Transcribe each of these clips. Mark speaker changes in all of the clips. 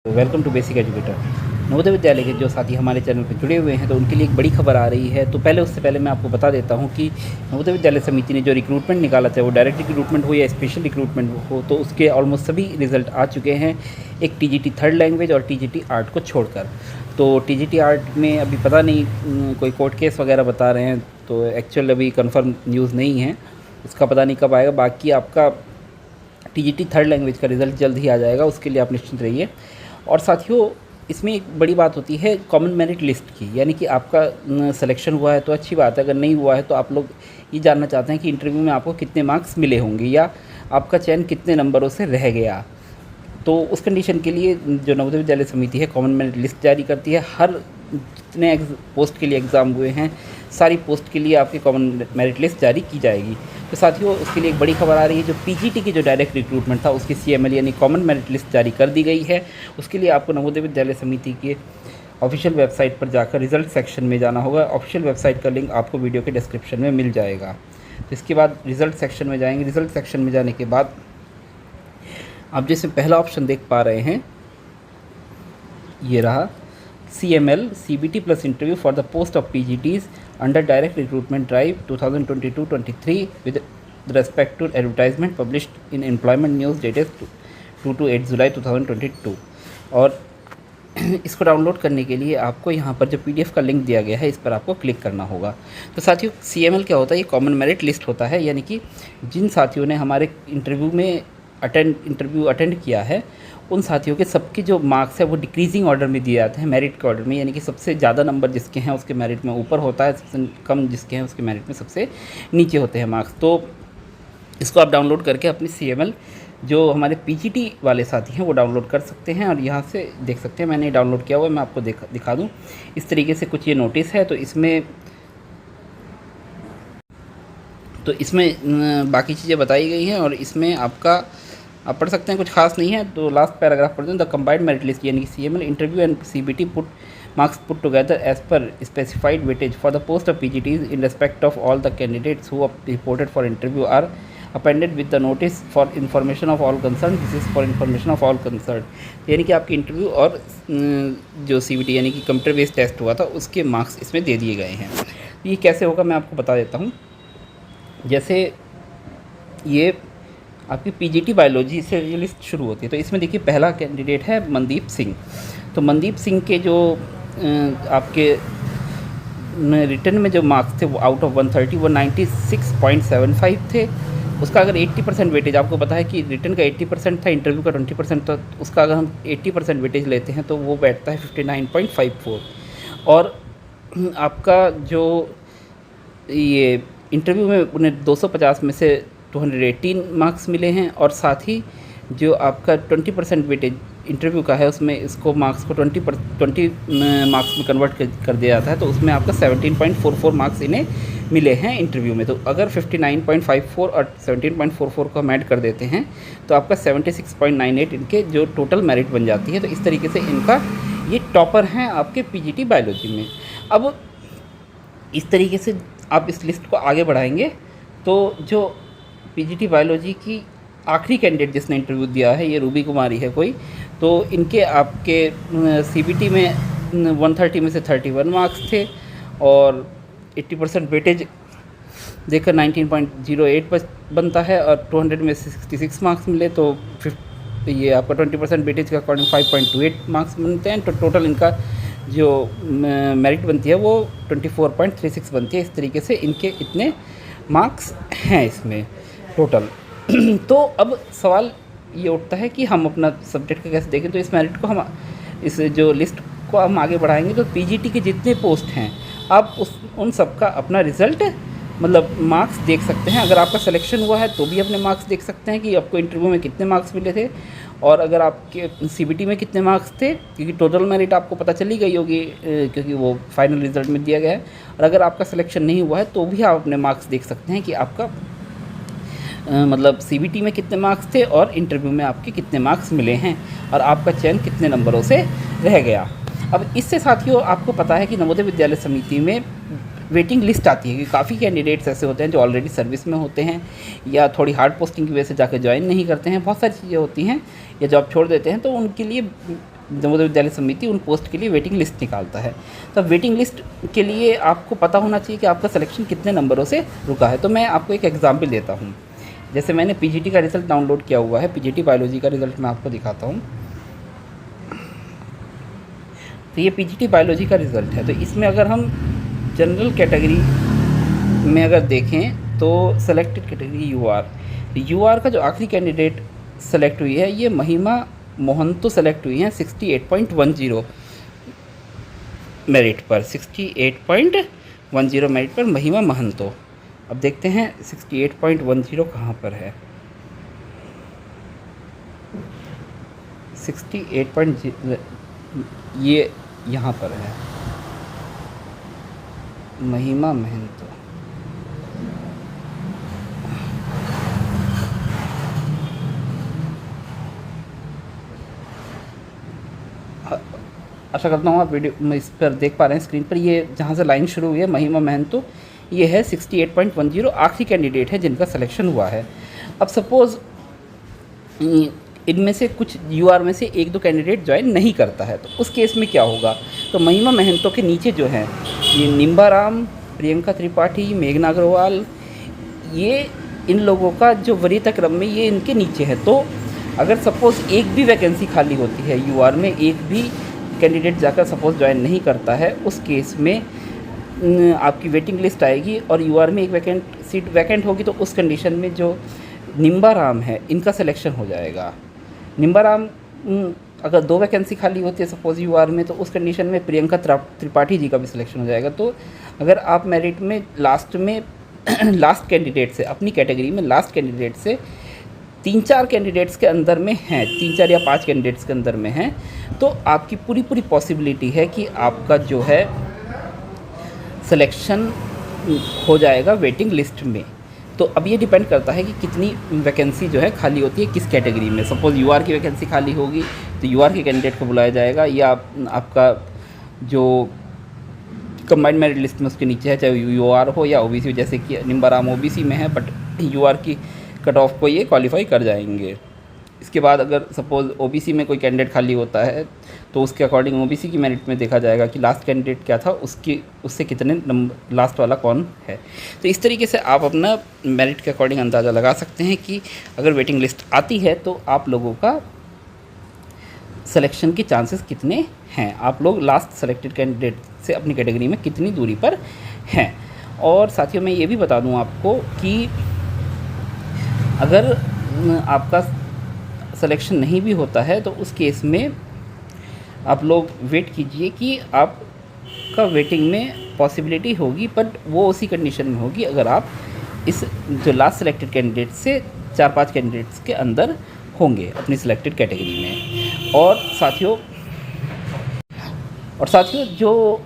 Speaker 1: Welcome to basic educator. Navodaya Vidyalaya के जो साथी हमारे चैनल पर जुड़े हुए हैं तो उनके लिए एक बड़ी खबर आ रही है। तो उससे पहले मैं आपको बता देता हूं कि नवोदय विद्यालय समिति ने जो रिक्रूटमेंट निकाला था वो डायरेक्ट रिक्रूटमेंट हो या स्पेशल रिक्रूटमेंट हो, तो उसके ऑलमोस्ट सभी रिज़ल्ट आ चुके हैं, एक टीजीटी थर्ड लैंग्वेज और टीजीटी आर्ट को छोड़कर। तो टीजीटी आर्ट में अभी पता नहीं कोई कोर्ट केस वगैरह बता रहे हैं, तो एक्चुअल अभी कन्फर्म न्यूज़ नहीं है, उसका पता नहीं कब आएगा। बाकी आपका टीजीटी थर्ड लैंग्वेज का रिज़ल्ट जल्द ही आ जाएगा, उसके लिए आप निश्चिंत रहिए। और साथियों, इसमें एक बड़ी बात होती है कॉमन मेरिट लिस्ट की, यानी कि आपका सिलेक्शन हुआ है तो अच्छी बात है, अगर नहीं हुआ है तो आप लोग ये जानना चाहते हैं कि इंटरव्यू में आपको कितने मार्क्स मिले होंगे या आपका चयन कितने नंबरों से रह गया। तो उस कंडीशन के लिए जो नवोदय विद्यालय समिति है कॉमन मेरिट लिस्ट जारी करती है। हर जितने पोस्ट के लिए एग्ज़ाम हुए हैं सारी पोस्ट के लिए आपकी कॉमन मेरिट लिस्ट जारी की जाएगी। तो साथियों, उसके लिए एक बड़ी खबर आ रही है, जो पीजीटी की जो डायरेक्ट रिक्रूटमेंट था उसकी सीएमएल यानी कॉमन मेरिट लिस्ट जारी कर दी गई है। उसके लिए आपको नवोदय विद्यालय समिति के ऑफिशियल वेबसाइट पर जाकर रिज़ल्ट सेक्शन में जाना होगा। ऑफिशियल वेबसाइट का लिंक आपको वीडियो के डिस्क्रिप्शन में मिल जाएगा। तो इसके बाद रिज़ल्ट सेक्शन में जाएंगे। रिज़ल्ट सेक्शन में जाने के बाद आप जैसे पहला ऑप्शन देख पा रहे हैं, ये रहा CML CBT plus interview for the post of PGTs under direct recruitment drive 2022-23 with respect to advertisement published in employment news dated 2 to 8 जुलाई 2022। और इसको डाउनलोड करने के लिए आपको यहाँ पर जो PDF का लिंक दिया गया है इस पर आपको क्लिक करना होगा। तो साथियों, CML क्या होता है? ये कॉमन मेरिट लिस्ट होता है, यानी कि जिन साथियों ने हमारे इंटरव्यू अटेंड किया है उन साथियों के सबके जो मार्क्स है वो डिक्रीजिंग ऑर्डर में दिए जाते हैं, मेरिट के ऑर्डर में, यानी कि सबसे ज़्यादा नंबर जिसके हैं उसके मेरिट में ऊपर होता है, सबसे कम जिसके हैं उसके मेरिट में सबसे नीचे होते हैं मार्क्स। तो इसको आप डाउनलोड करके अपनी CML जो हमारे PGT वाले साथी हैं वो डाउनलोड कर सकते हैं और यहाँ से देख सकते हैं। मैंने डाउनलोड किया हुआ है, मैं आपको दिखा दूँ। इस तरीके से कुछ ये नोटिस है, तो इसमें बाकी चीज़ें बताई गई हैं और इसमें आप पढ़ सकते हैं, कुछ खास नहीं है। तो लास्ट पैराग्राफ पढ़ते हैं। द कंबाइंड मेरिट लिस्ट यानी कि CML interview and CBT marks put together as per specified weightage for the post of PGTs in respect of all the candidates who are reported for interview are appended with the notice for information of all concerned। This is for information of all concerned। यानी कि आपकी interview और जो CBT यानी कि computer based test हुआ था उसके मार्क्स इसमें दे दिए गए हैं। ये कैसे होगा मैं आपको बता देता हूँ। जैसे ये आपकी PGT बायोलॉजी से ये लिस्ट शुरू होती है, तो इसमें देखिए पहला कैंडिडेट है मनदीप सिंह। तो मनदीप सिंह के जो आपके रिटर्न में जो मार्क्स थे वो आउट ऑफ 130 वो 96.75 थे। उसका अगर 80% वेटेज, आपको पता है कि रिटर्न का 80% था, इंटरव्यू का 20% था, तो उसका अगर हम 80% वेटेज लेते हैं तो वो बैठता है 59.54। और आपका जो ये इंटरव्यू में उन्हें 250 में से 218 मार्क्स मिले हैं और साथ ही जो आपका 20% वेटेज इंटरव्यू का है उसमें इसको मार्क्स को 20 मार्क्स में कन्वर्ट कर दिया जाता है, तो उसमें आपका 17.44 मार्क्स इन्हें मिले हैं इंटरव्यू में। तो अगर 59.54 और 17.44 को हम ऐड कर देते हैं तो आपका 76.98 इनके जो टोटल मेरिट बन जाती है। तो इस तरीके से इनका ये टॉपर हैं आपके PGT बायोलॉजी में। अब इस तरीके से आप इस लिस्ट को आगे बढ़ाएंगे तो जो PGT बायोलॉजी की आखिरी कैंडिडेट जिसने इंटरव्यू दिया है ये रूबी कुमारी है कोई, तो इनके आपके CBT में 130 में से 31 मार्क्स थे और 80% वेटेज देखकर 19.08 पर बनता है और 200 में से 66 मार्क्स मिले, तो ये आपका 20% वेटेज के अकॉर्डिंग 5.28 मार्क्स बनते हैं। तो टोटल इनका जो मेरिट बनती है वो 24.36 बनती है। इस तरीके से इनके इतने मार्क्स हैं इसमें टोटल। तो अब सवाल ये उठता है कि हम अपना सब्जेक्ट का कैसे देखें। तो इस मेरिट को हम इस जो लिस्ट को हम आगे बढ़ाएंगे तो PGT के जितने पोस्ट हैं आप उन सब का अपना रिज़ल्ट मतलब मार्क्स देख सकते हैं। अगर आपका सिलेक्शन हुआ है तो भी अपने मार्क्स देख सकते हैं कि आपको इंटरव्यू में कितने मार्क्स मिले थे और अगर आपके CBT में कितने मार्क्स थे, क्योंकि टोटल मेरिट आपको पता चली गई होगी क्योंकि वो फाइनल रिज़ल्ट में दिया गया है। और अगर आपका सिलेक्शन नहीं हुआ है तो भी आप अपने मार्क्स देख सकते हैं कि आपका मतलब CBT में कितने मार्क्स थे और इंटरव्यू में आपके कितने मार्क्स मिले हैं और आपका चयन कितने नंबरों से रह गया। अब इससे साथियों आपको पता है कि नवोदय विद्यालय समिति में वेटिंग लिस्ट आती है कि काफ़ी कैंडिडेट्स ऐसे होते हैं जो ऑलरेडी सर्विस में होते हैं या थोड़ी हार्ड पोस्टिंग की वजह से जाकर ज्वाइन नहीं करते हैं, बहुत सारी चीज़ें होती हैं या जॉब छोड़ देते हैं, तो उनके लिए नवोदय विद्यालय समिति उन पोस्ट के लिए वेटिंग लिस्ट निकालता है। तो वेटिंग लिस्ट के लिए आपको पता होना चाहिए कि आपका सिलेक्शन कितने नंबरों से रुका है। तो मैं आपको एक एग्जाम्पल देता हूँ। जैसे मैंने पीजीटी का रिज़ल्ट डाउनलोड किया हुआ है, पीजीटी बायोलॉजी का रिज़ल्ट मैं आपको दिखाता हूँ। तो ये पीजीटी बायोलॉजी का रिज़ल्ट है। तो इसमें अगर हम जनरल कैटेगरी में अगर देखें तो सेलेक्टेड कैटेगरी यूआर का जो आखिरी कैंडिडेट सेलेक्ट हुई है ये महिमा मोहंतो सेलेक्ट हुई हैं 68.10 मेरिट पर, 68.10 मेरिट पर महिमा महंतो। अब देखते हैं 68.10 कहाँ पर है। 68.0 ये यहाँ पर है, महिमा महंतो। आशा करता हूँ आप वीडियो में इस पर देख पा रहे हैं स्क्रीन पर। ये जहाँ से लाइन शुरू हुई है महिमा महंतो, ये है 68.10 आखिरी कैंडिडेट है जिनका सिलेक्शन हुआ है। अब सपोज़ इनमें से कुछ यूआर में से एक दो कैंडिडेट ज्वाइन नहीं करता है, तो उस केस में क्या होगा। तो महिमा महंतो के नीचे जो है ये निम्बाराम, प्रियंका त्रिपाठी, मेघना अग्रवाल, ये इन लोगों का जो वरीयता क्रम में ये इनके नीचे है। तो अगर सपोज़ एक भी वैकेंसी खाली होती है यूआर में, एक भी कैंडिडेट जाकर सपोज़ ज्वाइन नहीं करता है, उस केस में आपकी वेटिंग लिस्ट आएगी और यूआर में एक सीट वैकेंट होगी। तो उस कंडीशन में जो निम्बाराम है इनका सिलेक्शन हो जाएगा। निम्बाराम अगर दो वैकेंसी खाली होती है सपोज़ यूआर में, तो उस कंडीशन में प्रियंका त्रिपाठी जी का भी सिलेक्शन हो जाएगा। तो अगर आप मेरिट में लास्ट लास्ट कैंडिडेट से, अपनी कैटेगरी में लास्ट कैंडिडेट से 3-4 कैंडिडेट्स के अंदर में हैं, 3-4 या 5 कैंडिडेट्स के अंदर में हैं, तो आपकी पूरी पॉसिबिलिटी है कि आपका जो है सिलेक्शन हो जाएगा वेटिंग लिस्ट में। तो अब ये डिपेंड करता है कि कितनी वैकेंसी जो है खाली होती है किस कैटेगरी में। सपोज़ यूआर की वैकेंसी खाली होगी तो यूआर के कैंडिडेट को बुलाया जाएगा, या आपका जो कंबाइंड मेरिट लिस्ट में उसके नीचे है, चाहे यूआर हो या ओबीसी, जैसे कि निम्बाराम ओबीसी में है बट यूआर की कट ऑफ को ये क्वालिफाई कर जाएंगे। इसके बाद अगर सपोज़ ओबीसी में कोई कैंडिडेट खाली होता है तो उसके अकॉर्डिंग ओबीसी की मेरिट में देखा जाएगा कि लास्ट कैंडिडेट क्या था, उससे कितने नंबर लास्ट वाला कौन है। तो इस तरीके से आप अपना मेरिट के अकॉर्डिंग अंदाज़ा लगा सकते हैं कि अगर वेटिंग लिस्ट आती है तो आप लोगों का सिलेक्शन के चांसेस कितने हैं, आप लोग लास्ट सेलेक्टेड कैंडिडेट से अपनी कैटेगरी में कितनी दूरी पर हैं। और साथियों मैं ये भी बता दूं आपको कि अगर आपका सिलेक्शन नहीं भी होता है तो उस केस में आप लोग वेट कीजिए कि आपका वेटिंग में पॉसिबिलिटी होगी, बट वो उसी कंडीशन में होगी अगर आप इस जो लास्ट सेलेक्टेड कैंडिडेट से 4-5 कैंडिडेट्स के अंदर होंगे अपनी सिलेक्टेड कैटेगरी में। और साथियों जो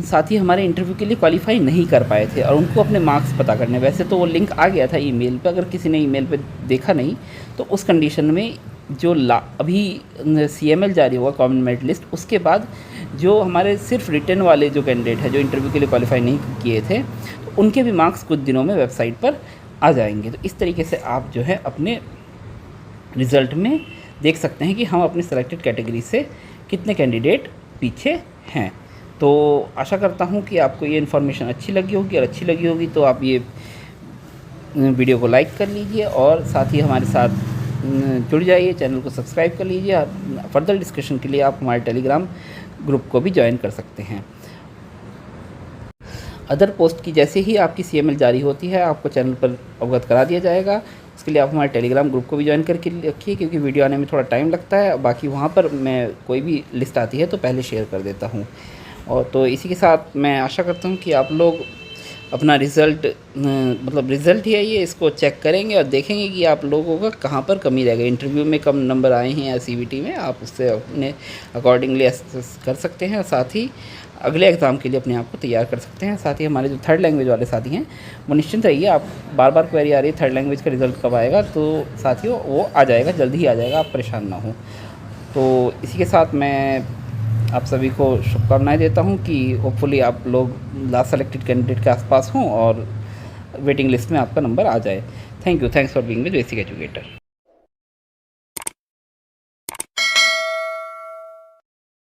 Speaker 1: साथी हमारे इंटरव्यू के लिए क्वालिफाई नहीं कर पाए थे और उनको अपने मार्क्स पता करने, वैसे तो वो लिंक आ गया था ईमेल पे, अगर किसी ने ईमेल पे देखा नहीं तो उस कंडीशन में जो अभी सीएमएल जारी हुआ कॉमन मेरिट लिस्ट, उसके बाद जो हमारे सिर्फ रिटन वाले जो कैंडिडेट हैं जो इंटरव्यू के लिए क्वालिफाई नहीं किए थे, तो उनके भी मार्क्स कुछ दिनों में वेबसाइट पर आ जाएंगे। तो इस तरीके से आप जो है अपने रिज़ल्ट में देख सकते हैं कि हम अपनी सेलेक्टेड कैटेगरी से कितने कैंडिडेट पीछे हैं। तो आशा करता हूँ कि आपको ये इन्फॉर्मेशन अच्छी लगी होगी, और अच्छी लगी होगी तो आप ये वीडियो को लाइक कर लीजिए और साथ ही हमारे साथ जुड़ जाइए, चैनल को सब्सक्राइब कर लीजिए। फर्दर डिस्कशन के लिए आप हमारे टेलीग्राम ग्रुप को भी ज्वाइन कर सकते हैं। अदर पोस्ट की जैसे ही आपकी सीएमएल जारी होती है आपको चैनल पर अवगत करा दिया जाएगा। इसके लिए आप हमारे टेलीग्राम ग्रुप को भी ज्वाइन करके रखिए, क्योंकि वीडियो आने में थोड़ा टाइम लगता है। बाकी वहाँ पर मैं कोई भी लिस्ट आती है तो पहले शेयर कर देता हूँ। और तो इसी के साथ मैं आशा करता हूँ कि आप लोग अपना रिज़ल्ट रिज़ल्ट ही है ये, इसको चेक करेंगे और देखेंगे कि आप लोगों का कहाँ पर कमी रह गई। इंटरव्यू में कम नंबर आए हैं या सीबीटी में, आप उससे अपने अकॉर्डिंगली असेस कर सकते हैं और साथ ही अगले एग्ज़ाम के लिए अपने आप को तैयार कर सकते हैं। साथ ही हमारे जो थर्ड लैंग्वेज वाले साथी हैं वो निश्चिंत रहिए, आप बार क्वेरी आ रही है थर्ड लैंग्वेज का रिज़ल्ट कब आएगा, तो साथियों वो आ जाएगा, जल्दी ही आ जाएगा, आप परेशान ना हो। तो इसी के साथ मैं आप सभी को शुभकामनाएं देता हूं कि होपफुली आप लोग लास्ट सेलेक्टेड कैंडिडेट के आसपास हों और वेटिंग लिस्ट में आपका नंबर आ जाए। Thank you, thanks for being with basic educator.